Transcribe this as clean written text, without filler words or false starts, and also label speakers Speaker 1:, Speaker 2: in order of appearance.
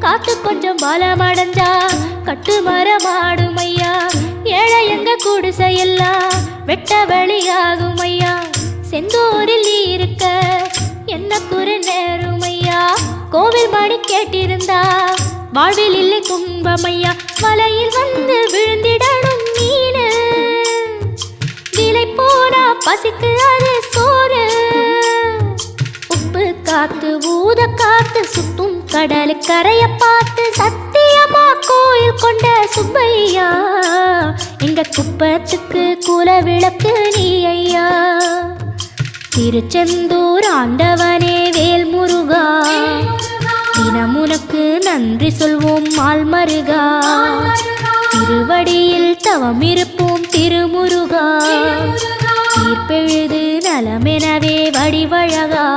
Speaker 1: காத்து கொஞ்சம் பலமடைஞ்சா கட்டு மரமாடும் ஐயா. ஏழை எங்க குடிசையெல்லாம் வெட்ட வெளியாகும் ஐயா. செந்தூரில் நீ இருக்க என்ன குறை நேரும் ஐயா. கோவில் மணி கேட்டிருந்தா வாழ்வில் இல்லை கும்பமையா. வலையில் வந்து விழுந்திடணும் மீனு, விலை போனா பசிக்கு அது சோறு. உப்பு காத்து ஊத காத்து சுத்தும் கடலு கரைய பார்த்து சத்தியமா கோயில் கொண்ட சுப்பையா. எங்க குப்பத்துக்கு குல விளக்கு நீ ஐயா. திருச்செந்தூர் ஆண்டவனே வேல் முருகா, தினம் உனக்கு நன்றி சொல்வோம் மால்மருகா. திருவடியில் தவம் இருப்போம் திருமுருகா. தீர்ப்பெழுது நலமெனவே வடிவழகா.